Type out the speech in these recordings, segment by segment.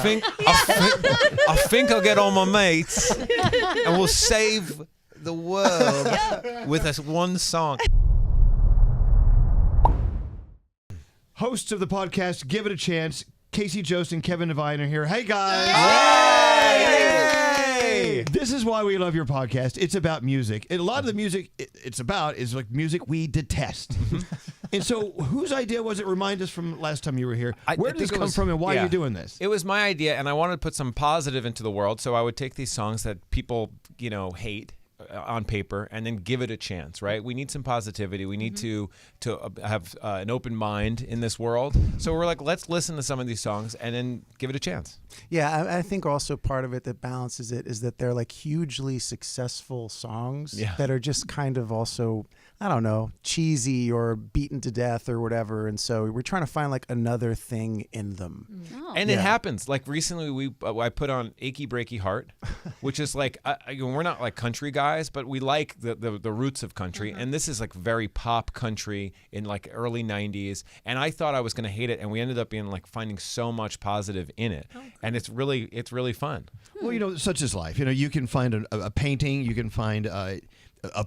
I think I'll get all my mates and we'll save the world with this one song. Hosts of the podcast, Give It a Chance, Casey, Jost, and Kevin Devine are here. Hey, guys. Yay! This is why we love your podcast. It's about music. And a lot of the music it's about is like music we detest. And so whose idea was it? Remind us from last time you were here. Where did this come from and why are you doing this? It was my idea, and I wanted to put some positive into the world, so I would take these songs that people, hate on paper and then give it a chance, right? We need some positivity. We need to have an open mind in this world. So we're like, let's listen to some of these songs and then give it a chance. Yeah, I think also part of it that balances it is that they're like hugely successful songs that are just kind of also, I don't know, cheesy or beaten to death or whatever. And so we're trying to find like another thing in them. Oh. And it happens. Like recently I put on Achy Breaky Heart, which is like, we're not like country guys, but we like the roots of country. And this is like very pop country in like early 90s. And I thought I was going to hate it. And we ended up being like finding so much positive in it. Oh, and it's really fun. Well, such is life. You can find a painting, you can find a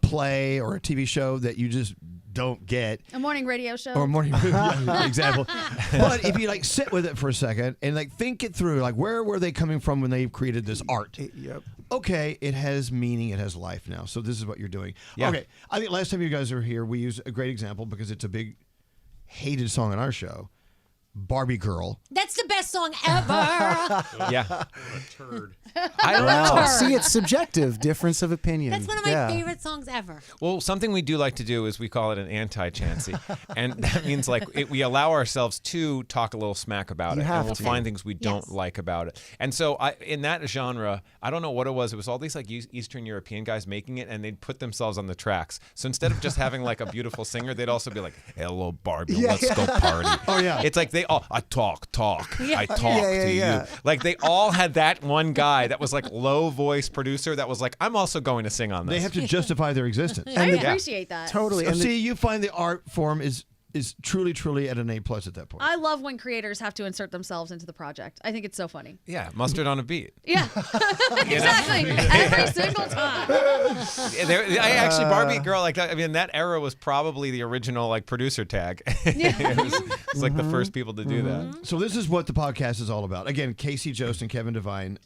play or a TV show that you just don't get. A morning radio show. Or a morning example. But if you like sit with it for a second and like think it through, like where were they coming from when they created this art? Yep. Okay, it has meaning, it has life now. So this is what you're doing. Yeah. Okay, I think last time you guys were here, we used a great example because it's a big hated song on our show. Barbie Girl. That's the best song ever. Yeah. What a turd. I don't know. See, it's subjective, difference of opinion. That's one of my favorite songs ever. Well, something we do like to do is we call it an anti-chancy. And that means like we allow ourselves to talk a little smack about it. And we'll find things we don't like about it. And so in that genre, I don't know what it was. It was all these like Eastern European guys making it, and they'd put themselves on the tracks. So instead of just having like a beautiful singer, they'd also be like, hello, Barbie, let's go party. Oh, yeah. It's like I talk. I talk to you. Like they all had that one guy that was like low voice producer that was like, I'm also going to sing on this. They have to justify their existence. I appreciate that. Totally. So, see, you find the art form is truly at an A+ at that point. I love when creators have to insert themselves into the project. I think it's so funny. Yeah, mustard on a beat. Yeah, exactly. Every single time. Barbie Girl, like I mean, that era was probably the original like producer tag. It was like the first people to do that. So this is what the podcast is all about. Again, Casey, Jost, and Kevin Devine.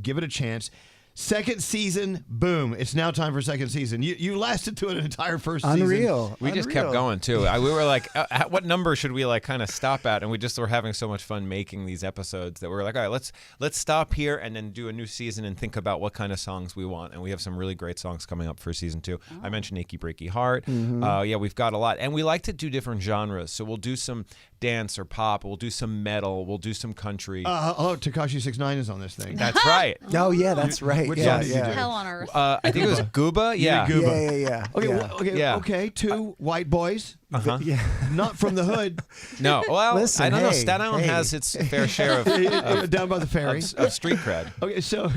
Give it a chance. Second season, boom. It's now time for second season. You lasted to an entire first season. Unreal. We just kept going, too. We were like, what number should we like kind of stop at? And we just were having so much fun making these episodes that we were like, all right, let's stop here and then do a new season and think about what kind of songs we want. And we have some really great songs coming up for season 2. Oh. I mentioned Achy Breaky Heart. We've got a lot. And we like to do different genres. So we'll do some dance or pop. We'll do some metal. We'll do some country. Tekashi 6ix9ine is on this thing. That's right. Oh, yeah, that's right. Which yeah, song did you do? Hell on Earth. I think it was Gooba. Yeah. Gooba. Yeah. Okay. 2 white boys. Yeah. Not from the hood. No. Well, Listen, I don't know. Staten Island has its fair share of down by the ferry of street cred. Okay, so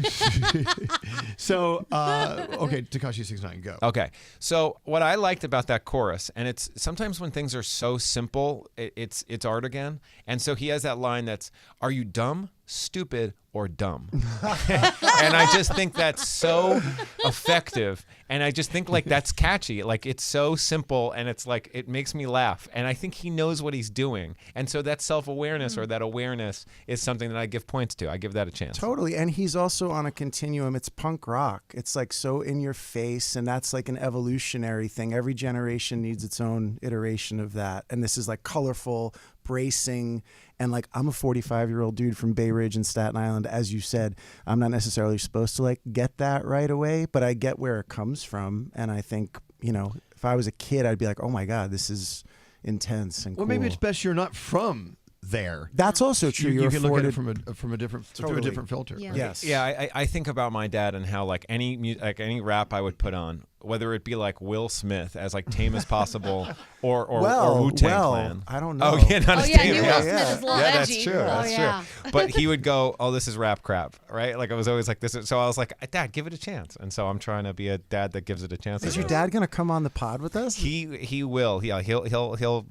Tekashi 6ix9ine, go. Okay, so what I liked about that chorus, and it's sometimes when things are so simple, it's art again. And so he has that line that's, "Are you dumb, stupid, or dumb?" And I just think that's so effective. And I just think like that's catchy. Like it's so simple and it's like it makes me laugh. And I think he knows what he's doing. And so that self-awareness or that awareness is something that I give points to. I give that a chance. Totally. And he's also on a continuum. It's punk rock. It's like so in your face, and that's like an evolutionary thing. Every generation needs its own iteration of that. And this is like colorful, bracing, and like I'm a 45-year-old dude from Bay Ridge in Staten Island. As you said, I'm not necessarily supposed to like get that right away, but I get where it comes from. And I think, if I was a kid, I'd be like, oh my God, this is intense and cool. Well, maybe it's best you're not from there. That's also true. You can look at it from a different through a different filter. Yeah. Right? Yes. Yeah, I think about my dad and how like any rap I would put on whether it be like Will Smith as like tame as possible or Well, Wu-Tang Clan. I don't know. Oh yeah, not as yeah, tame. Will Yeah, Smith is a little that's edgy. true. Oh, yeah. But he would go, "Oh, this is rap crap," right? Like I was always like this. So I was like, "Dad, give it a chance." And so I'm trying to be a dad that gives it a chance. Is your dad gonna come on the pod with us? He will. Yeah, he'll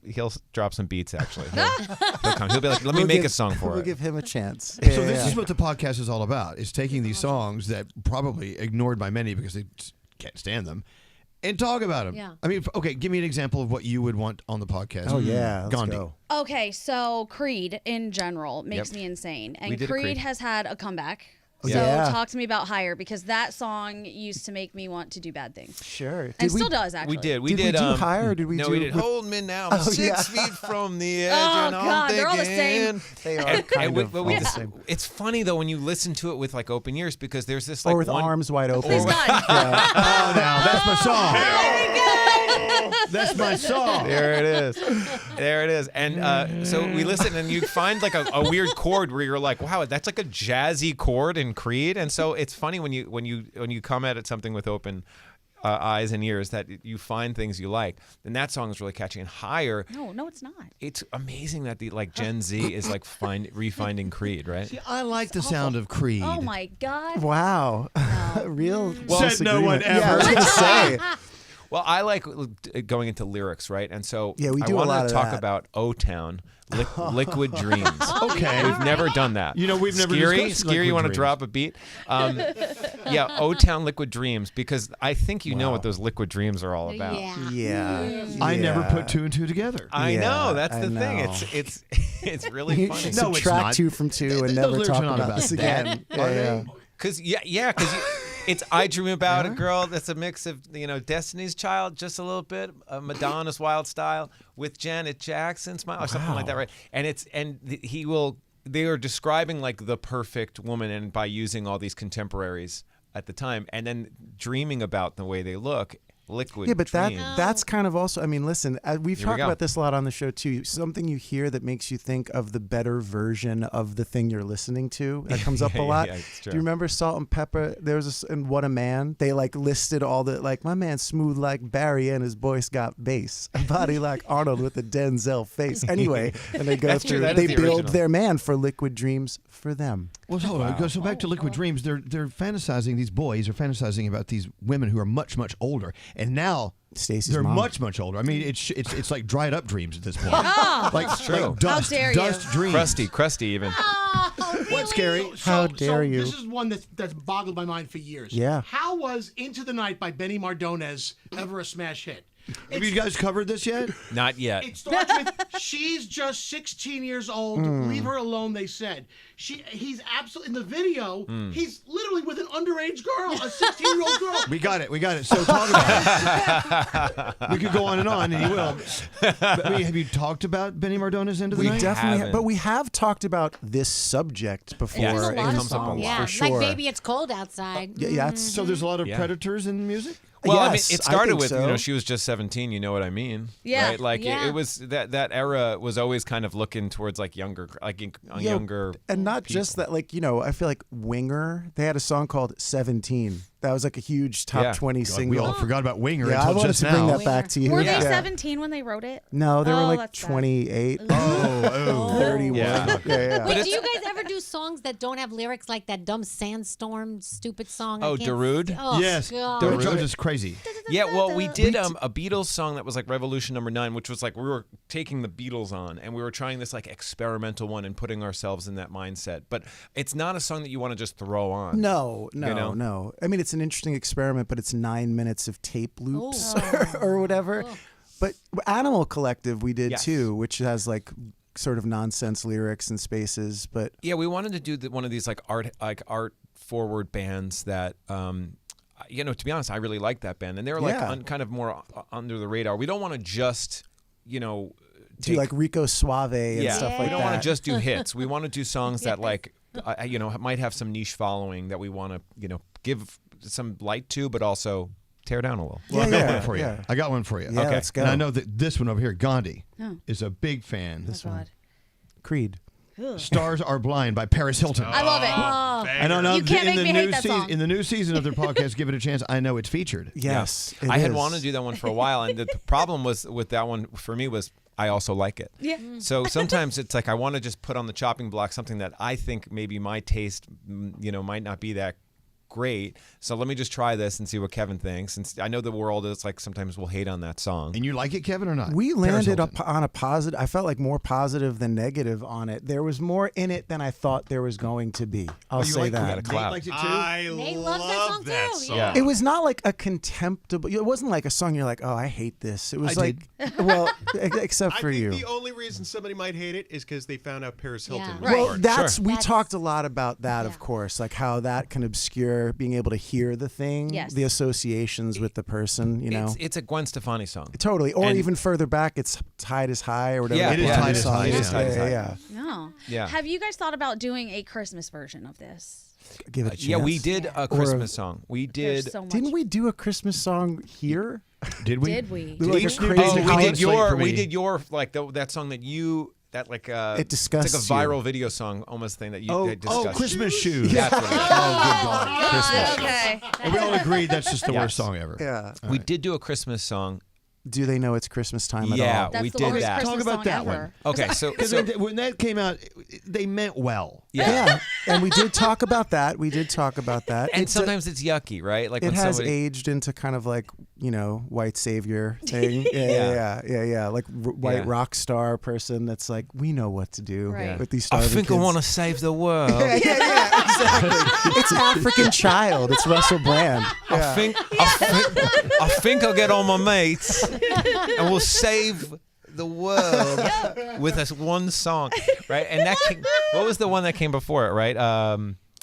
drop some beats. Actually, he'll come. He'll be like, "Let me make a song for We'll it." give him a chance. So this is what the podcast is all about: is taking these songs that probably ignored by many because they just can't stand them, and talk about them. Yeah. I mean, okay, give me an example of what you would want on the podcast. Oh yeah, let's Gandhi. go. Okay, so Creed in general makes Yep. me insane. We And did a Creed Creed. has had a comeback. Oh, So yeah. talk to me about Higher, because that song used to make me want to do bad things. Sure. And still does, actually. We did. Did we do Higher, or did we No, do we did. with- Hold me now. I'm Oh, 6 yeah. feet from the edge, Oh, and I'm God, they're all the thinking. same. They are kind of but all the same. it's funny though when you listen to it with like open ears, because there's this like Or with one, arms wide open. Please God. Oh, now that's my song. That's my song. There it is. There it is. And so we listen, and you find like a weird chord where you're like, wow, that's like a jazzy chord in Creed. And so it's funny when you come at something with open eyes and ears that you find things you like. And that song is really catchy. And Higher, No, it's not. it's amazing that the like Gen Z is like refinding Creed, right? See, I like the sound of Creed. Oh my God. Wow. Real. Said no one disagreement. Yeah, I was ever. gonna say. Well, I like going into lyrics, right? And so Yeah, we I do a wanted lot to of talk that. about O-Town, Liquid Dreams. Okay. We've never done that. You know, we've never Scary, discussed Scary, Liquid you want to Dreams. drop a beat? Yeah, O-Town, Liquid Dreams, because I think you know what those liquid dreams are all about. Yeah. Yeah. I never Yeah. put two and two together. I Yeah, know, that's I the thing. know. It's really You funny. should No, it's subtract not. 2 from 2 and Those never lyrics talk are not about about this that. again. Are they? Yeah. Because because it's I Dream About a Girl that's a mix of Destiny's Child, just a little bit, Madonna's Wild Style with Janet Jackson Smile or something like that, right? And they are describing like the perfect woman, and by using all these contemporaries at the time, and then dreaming about the way they look. Liquid Yeah, but dreams. that's kind of also, I mean, listen, we've Here we talked go. about this a lot on the show too. Something you hear that makes you think of the better version of the thing you're listening to that comes up a lot. Yeah, it's true. Do you remember Salt and Pepper? There was in What a Man, they like listed all the, like, my man's smooth like Barry and his voice got bass, a body like Arnold with a Denzel face. Anyway, and they go That's true, through, that they is the build original. their man for Liquid Dreams for them. Well, hold on. So back to Liquid Dreams. They're fantasizing. These boys are fantasizing about these women who are much older, and now Stacey's they're mom. much older. I mean, it's like dried up dreams at this point. Oh, like true. like dust, How dare dust you. dreams. crusty even. Oh, really? What's scary? How dare you. This is one that's boggled my mind for years. Yeah. How was Into the Night by Benny Mardonez ever a smash hit? Have you guys covered this yet? Not yet. It starts with she's just 16 years old. Leave her alone. They said he's absolutely in the video. He's literally with an underage girl, a 16-year-old girl. We got it. So talk about it. We could go on, and he will. But, I mean, have you talked about Benny Mardona's Into the We Night? definitely, haven't. but we have talked about this subject before. Yes, There's a it lot of comes up a songs. lot. Yeah, For sure. like Baby It's Cold Outside. Yeah, it's So there's a lot of Yeah. predators in music? Well, Yes, I mean, it I started think with so. she was just 17. You know what I mean? Yeah. Right? Like Yeah. it was that era was always kind of looking towards like younger, younger. and not just people. that, like, I feel like Winger, they had a song called 17. That was like a huge top Yeah. 20 God, single. we all forgot about Winger yeah, I until wanted just to bring now. that back to you. Were yeah. they 17 when they wrote it? No, they were Oh, like that's sad. 28. Oh. 31. Yeah. yeah. Wait, do you guys ever do songs that don't have lyrics, like that dumb Sandstorm stupid song? I Oh, can't- Darude? Oh, Yes. God. Which drives us crazy. Yeah, well, we did a Beatles song that was like Revolution Number 9, which was like we were taking the Beatles on, and we were trying this like experimental one and putting ourselves in that mindset. But it's not a song that you want to just throw on. No. know? I mean, it's an interesting experiment, but it's 9 minutes of tape loops Oh. or whatever. Oh. But Animal Collective we did Yes. too, which has like sort of nonsense lyrics and spaces. But Yeah, we wanted to do one of these like art forward bands that. To be honest, I really like that band, and they're like Yeah. kind of more under the radar. We don't want to just, do take like Rico Suave and stuff we like don't that. want to just do hits. We want to do songs that like, might have some niche following that we want to, give some light to, but also tear down a little. Well, I got Yeah, one for you. yeah. I got one for you. Yeah, let's go. And I know that this one over here, Gandhi, Oh. is a big fan. Oh, God. Creed. Stars Are Blind by Paris Hilton. I love it. I don't know. You can't make me hate that song. In the new season of their podcast, Give It a Chance, I know it's featured. Yes, I had wanted to do that one for a while, and the problem was with that one for me was I also like it. Yeah. So sometimes it's like I want to just put on the chopping block something that I think maybe my taste, might not be that great. So let me just try this and see what Kevin thinks. And I know the world is like sometimes we'll hate on that song. And you like it, Kevin, or not? We landed up on a positive. I felt like more positive than negative on it. There was more in it than I thought there was going to be. I'll say that. You got a clap. Liked it too? I love that song. Yeah. It was not like a contemptible. It wasn't like a song you're like, oh, I hate this. It was well, except for you. I think the only reason somebody might hate it is because they found out Paris Hilton. Yeah. Was Well, part. we talked a lot about that, of course, like how that can obscure being able to hear the thing, Yes. the associations with the person, It's a Gwen Stefani song. Totally. Or And- even further back, it's Tide is High or whatever. Yeah, that it is one Tide is song High, is. yeah. Tide is High. Yeah. No. Yeah. Have you guys thought about doing a Christmas version of this? Give it a chance. Yeah, we did a Christmas song. We There's did. so much. Didn't we do a Christmas song here? Did we? Did we? Like a Each- crazy Oh, we holiday- did your like that song that you that like It disgusts it's like a you. viral video song almost thing that you Oh, that discussed. Christmas Shoes. That's what it is. Oh, good God. Christmas. Okay. And we all agreed that's just the Yes. worst song ever. Yeah. We did do a Christmas song. Do they know it's Christmas time at Yeah, all? That's we the did worst that. Christmas Talk about song that ever. one. Okay, so Because when that came out, they meant well. Yeah. And we did talk about that. and It's sometimes it's yucky, right? Like it when has somebody, aged into kind of like, white savior thing. Yeah. Like white Yeah. rock star person that's like, we know what to do Right. with these I starving think kids. I want to save the world. Yeah, exactly. It's African Child. It's Russell Brand. I think I'll get all my mates and we'll save the world with us one song, right? And that what was the one that came before it, right?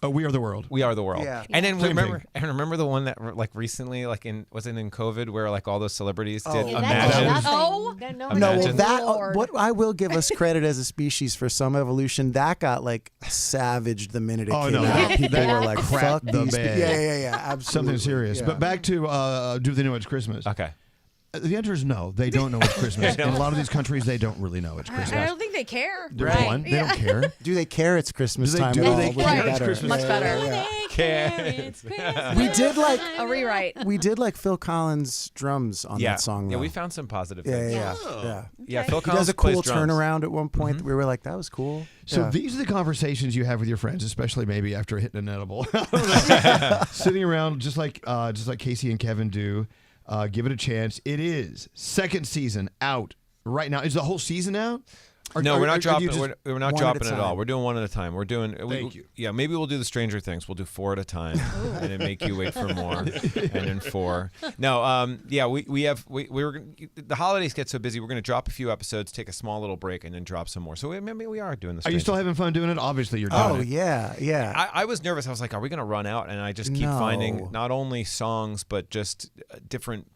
We Are the World. We Are the World. Yeah. And then Same remember the one that like recently, like was it in COVID where like all those celebrities did Yeah, Imagine? that's Oh. No, Imagine. well, that Lord. what I will give us credit as a species for some evolution. That got like savaged the minute it Oh, came no. out. People That were like, crap "Fuck the these." bed. Yeah, absolutely. Something serious. Yeah. But back to Do They Know It's Christmas? Okay. The answer is no. They don't know it's Christmas. In a lot of these countries, they don't really know it's I Christmas. don't think they care. There's one. They don't care. Do they care it's Christmas Do they- time do at all? they Would be care it's better. Christmas? Much better. We did like A rewrite. we did like Phil Collins drums on Yeah. that song. Yeah, though. we found some positive Yeah, things. yeah, Oh. yeah. Yeah, Phil He Collins does a plays cool drums. turnaround at one point. We were like, that was cool. So Yeah. these are the conversations you have with your friends, especially maybe after hitting an edible. Sitting around just like Casey and Kevin do. Give it a chance. It is second season out right now. Is the whole season out? No, we're not dropping. just We're not one dropping at a it at all. time? We're doing one at a time. We're doing. Thank you. Yeah, maybe we'll do the Stranger Things. We'll do 4 at a time, and then make you wait for more, and then 4. No, yeah, we were the holidays get so busy. We're going to drop a few episodes, take a small little break, and then drop some more. So maybe we are doing this. Are you still having fun doing it? Obviously, you're doing Oh it. yeah. I was nervous. I was like, are we going to run out? And I just keep No. finding not only songs but just different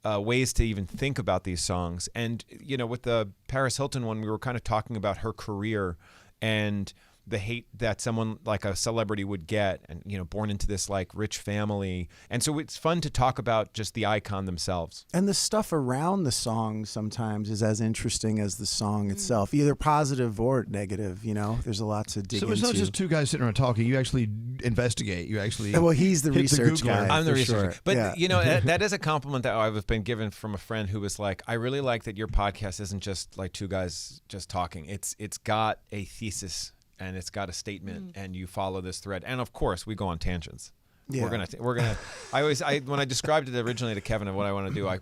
ways to even think about these songs. And, with the Paris Hilton one, we were kind of talking about her career and the hate that someone like a celebrity would get and, born into this like rich family. And so it's fun to talk about just the icon themselves. And the stuff around the song sometimes is as interesting as the song itself, either positive or negative. There's a lot to dig So into. it's not just two guys sitting around talking. You actually investigate. You actually. Well, he's the hit research Googler. guy. I'm the for researcher. sure. But, Yeah. that is a compliment that I've been given from a friend who was like, I really like that your podcast isn't just like two guys just talking. It's got a thesis and it's got a statement and you follow this thread. And of course, we go on tangents. Yeah. We're gonna. When I described it originally to Kevin of what I want to do, I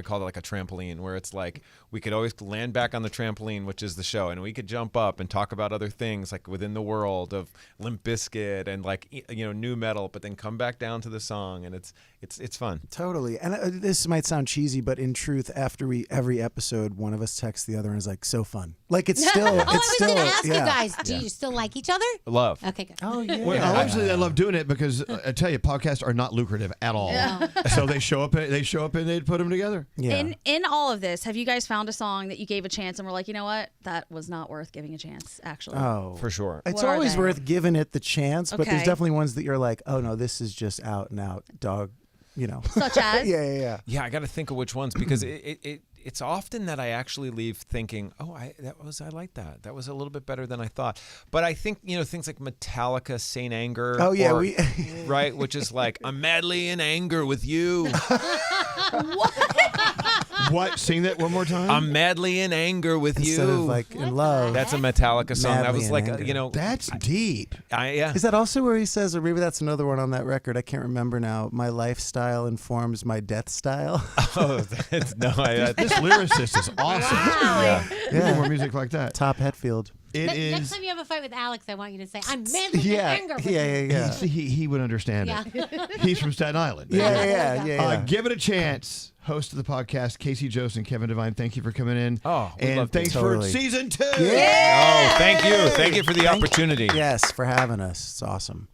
called it like a trampoline, where it's like we could always land back on the trampoline, which is the show, and we could jump up and talk about other things like within the world of Limp Bizkit and like new metal, but then come back down to the song, and it's fun. Totally. And this might sound cheesy, but in truth, after every episode, one of us texts the other and is like, so fun. Like it's still, Oh, I it's was still, going to ask you yeah. guys, do you still like each other? Love. Okay, good. Oh yeah. Well, obviously, I love doing it because I tell you, podcasts are not lucrative at all. So they show up and they put them together. Yeah. In all of this, have you guys found a song that you gave a chance and were like, you know what, that was not worth giving a chance, actually? Oh, For sure. It's What are always they? worth giving it the chance, but there's Okay. definitely ones that you're like, oh no, this is just out and out dog. Such as? Yeah. Yeah, I got to think of which ones because it it's often that I actually leave thinking, oh, I like that. That was a little bit better than I thought. But I think, things like Metallica, Saint Anger. Oh, yeah. Right? Which is like, I'm madly in anger with you. What? Sing that one more time. I'm madly in anger with Instead you. of like in love. That's a Metallica song. Madly That was in like, anger. That's deep. Yeah. Is that also where he says, or maybe that's another one on that record? I can't remember now. My lifestyle informs my death style. Oh, This lyricist is awesome. Wow. We need more music like that. Top Hetfield. Next time you have a fight with Alex, I want you to say, I'm madly in anger with you. Yeah. He would understand it. He's from Staten Island. Yeah. Give it a chance. Host of the podcast, Casey Jost and Kevin Devine. Thank you for coming in. Oh, and thanks for season 2. Oh, thank you. Thank you for the opportunity. Yes, for having us. It's awesome.